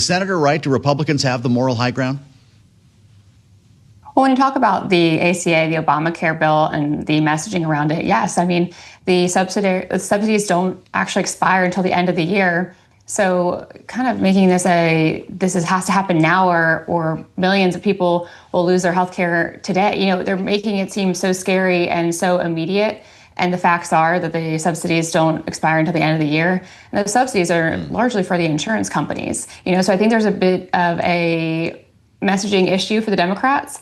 Senator right? Do Republicans have the moral high ground? Well, when you talk about the ACA, the Obamacare bill, and the messaging around it, yes. I mean, the subsidies don't actually expire until the end of the year. So kind of making this has to happen now or millions of people will lose their health care today. You know, they're making it seem so scary and so immediate. And the facts are that the subsidies don't expire until the end of the year. And those subsidies are largely for the insurance companies. You know, so I think there's a bit of a messaging issue for the Democrats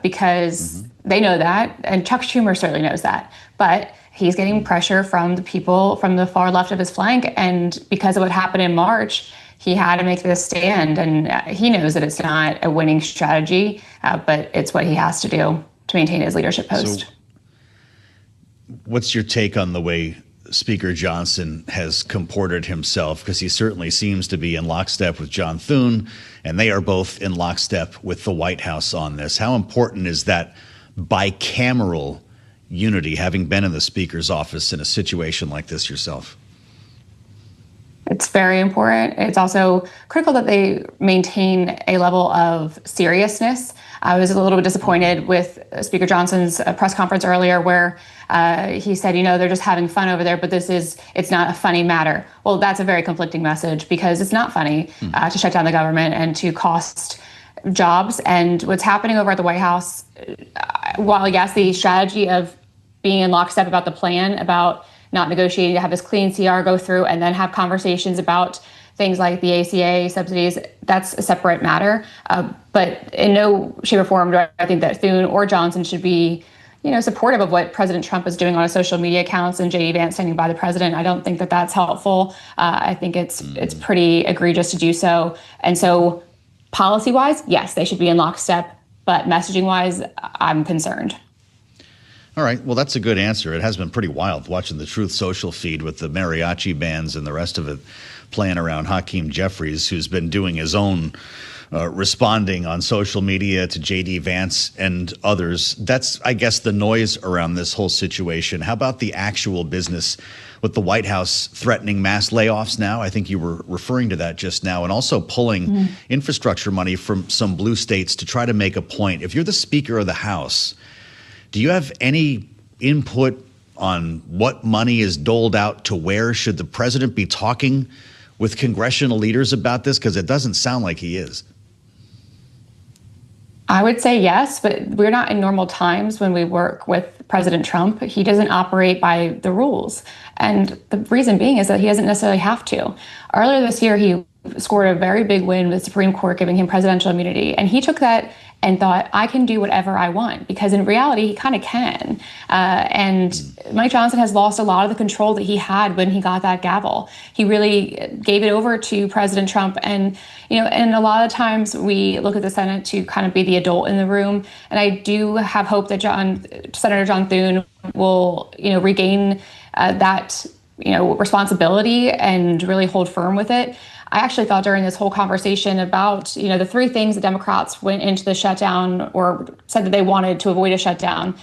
because they know that. And Chuck Schumer certainly knows that. But he's getting pressure from the people from the far left of his flank. And because of what happened in March, he had to make this stand. And he knows that it's not a winning strategy, but it's what he has to do to maintain his leadership post. So what's your take on the way Speaker Johnson has comported himself? Because he certainly seems to be in lockstep with John Thune, and they are both in lockstep with the White House on this. How important is that bicameral unity, having been in the Speaker's office in a situation like this yourself? It's very important. It's also critical that they maintain a level of seriousness. I was a little bit disappointed with Speaker Johnson's press conference earlier where he said, you know, they're just having fun over there, but it's not a funny matter. Well, that's a very conflicting message because it's not funny to shut down the government and to cost jobs. And what's happening over at the White House, while yes, the strategy of being in lockstep about the plan, about not negotiating to have this clean CR go through and then have conversations about things like the ACA subsidies, that's a separate matter. But in no shape or form do I think that Thune or Johnson should be, you know, supportive of what President Trump is doing on his social media accounts and J.D. Vance standing by the president. I don't think that that's helpful. I think it's pretty egregious to do so. And so policy-wise, yes, they should be in lockstep. But messaging-wise, I'm concerned. All right. Well, that's a good answer. It has been pretty wild watching the Truth Social feed with the mariachi bands and the rest of it playing around Hakeem Jeffries, who's been doing his own responding on social media to J.D. Vance and others. That's, I guess, the noise around this whole situation. How about the actual business with the White House threatening mass layoffs now? I think you were referring to that just now, and also pulling infrastructure money from some blue states to try to make a point. If you're the Speaker of the House, do you have any input on what money is doled out to where? Should the president be talking with congressional leaders about this? Because it doesn't sound like he is. I would say yes, but we're not in normal times when we work with President Trump. He doesn't operate by the rules. And the reason being is that he doesn't necessarily have to. Earlier this year, he scored a very big win with the Supreme Court giving him presidential immunity. And he took that and thought, I can do whatever I want, because in reality, he kind of can. And Mike Johnson has lost a lot of the control that he had when he got that gavel. He really gave it over to President Trump. And, you know, and a lot of times we look at the Senate to kind of be the adult in the room. And I do have hope that Senator John Thune will, you know, regain that, you know, responsibility and really hold firm with it. I actually thought during this whole conversation about, you know, the three things the Democrats went into the shutdown or said that they wanted to avoid a shutdown,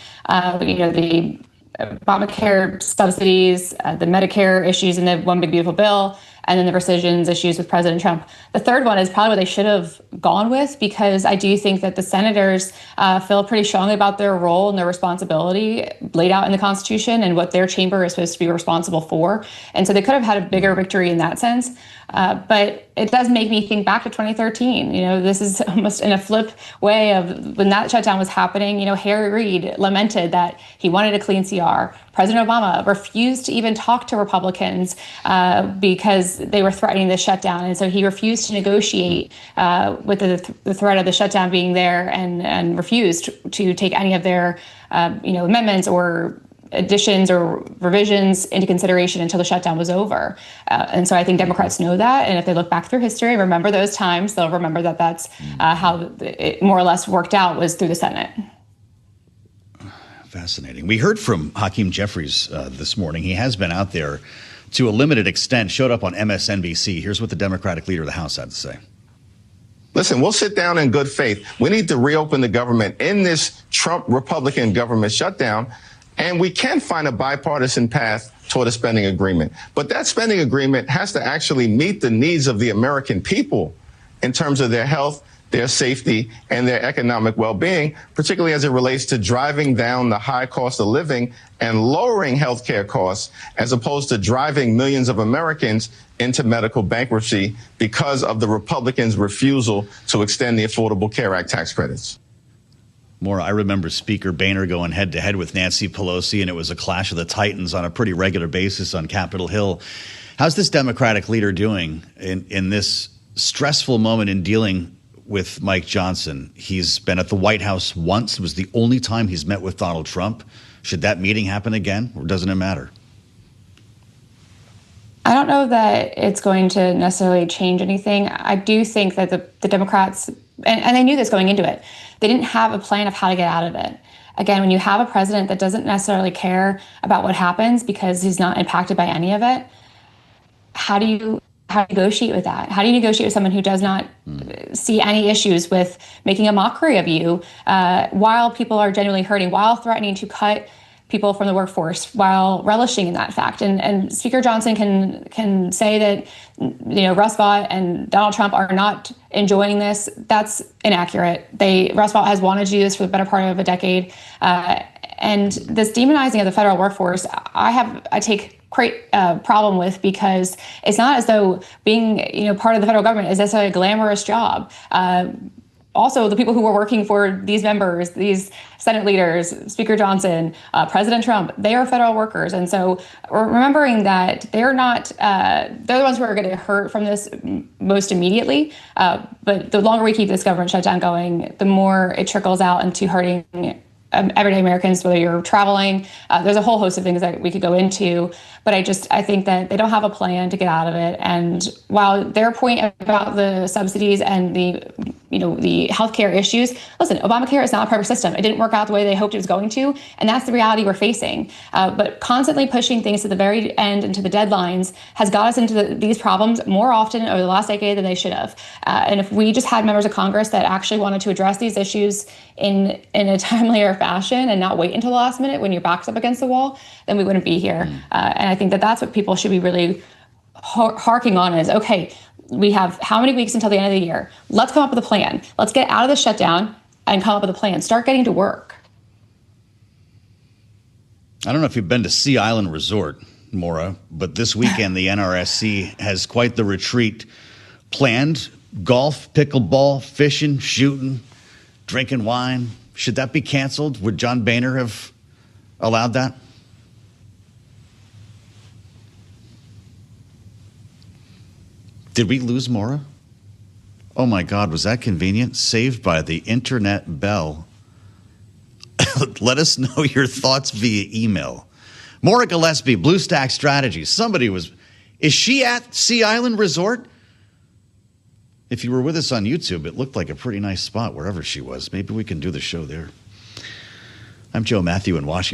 you know, the Obamacare subsidies, the Medicare issues in the One Big Beautiful Bill, and then the rescissions issues with President Trump. The third one is probably what they should have gone with, because I do think that the senators feel pretty strongly about their role and their responsibility laid out in the Constitution and what their chamber is supposed to be responsible for. And so they could have had a bigger victory in that sense. But it does make me think back to 2013. You know, this is almost in a flip way of when that shutdown was happening. You know, Harry Reid lamented that he wanted a clean CR. President Obama refused to even talk to Republicans because they were threatening the shutdown. And so he refused to negotiate with the threat of the shutdown being there, and refused to take any of their you know, amendments or additions or revisions into consideration until the shutdown was over. And so I think Democrats know that. And if they look back through history and remember those times, they'll remember that that's how it more or less worked out, was through the Senate. Fascinating. We heard from Hakeem Jeffries this morning. He has been out there to a limited extent, showed up on MSNBC. Here's what the Democratic leader of the House had to say. Listen, we'll sit down in good faith. We need to reopen the government in this Trump Republican government shutdown. And we can find a bipartisan path toward a spending agreement. But that spending agreement has to actually meet the needs of the American people. in terms of their health, their safety, and their economic well-being, particularly as it relates to driving down the high cost of living and lowering healthcare costs, as opposed to driving millions of Americans into medical bankruptcy because of the Republicans' refusal to extend the Affordable Care Act tax credits. Maura, I remember Speaker Boehner going head-to-head with Nancy Pelosi, and it was a clash of the titans on a pretty regular basis on Capitol Hill. How's this Democratic leader doing in this stressful moment in dealing with Mike Johnson? He's been at the White House once. It was the only time he's met with Donald Trump. Should that meeting happen again, or doesn't it matter? I don't know that it's going to necessarily change anything. I do think that the Democrats, and they knew this going into it, they didn't have a plan of how to get out of it. Again, when you have a president that doesn't necessarily care about what happens because he's not impacted by any of it, how do you negotiate with that? How do you negotiate with someone who does not see any issues with making a mockery of you while people are genuinely hurting, while threatening to cut people from the workforce, while relishing in that fact? And Speaker Johnson can say that, Russ Vought and Donald Trump are not enjoying this. That's inaccurate. Russ Vought has wanted to do this for the better part of a decade. And this demonizing of the federal workforce, I take great problem with, because it's not as though being part of the federal government is necessarily a glamorous job. Also, the people who were working for these members, these Senate leaders, Speaker Johnson, President Trump, they are federal workers. And so remembering that they're the ones who are going to hurt from this most immediately. But the longer we keep this government shutdown going, the more it trickles out into hurting everyday Americans, whether you're traveling. There's a whole host of things that we could go into, but I think that they don't have a plan to get out of it. And while their point about the subsidies and the healthcare issues, listen, Obamacare is not a perfect system. It didn't work out the way they hoped it was going to, and that's the reality we're facing. But constantly pushing things to the very end and to the deadlines has got us into these problems more often over the last decade than they should have. And if we just had members of Congress that actually wanted to address these issues in a timelier fashion and not wait until the last minute when your back's up against the wall, then we wouldn't be here. And I think that that's what people should be really harking on is, okay, we have how many weeks until the end of the year? Let's come up with a plan. Let's get out of the shutdown and come up with a plan. Start getting to work. I don't know if you've been to Sea Island Resort, Maura, but this weekend the NRSC has quite the retreat planned. Golf, pickleball, fishing, shooting, drinking wine. Should that be canceled? Would John Boehner have allowed that? Did we lose Maura? Oh my God, was that convenient? Saved by the internet bell. Let us know your thoughts via email. Maura Gillespie, Blue Stack Strategies. Is she at Sea Island Resort? If you were with us on YouTube, it looked like a pretty nice spot wherever she was. Maybe we can do the show there. I'm Joe Matthew in Washington.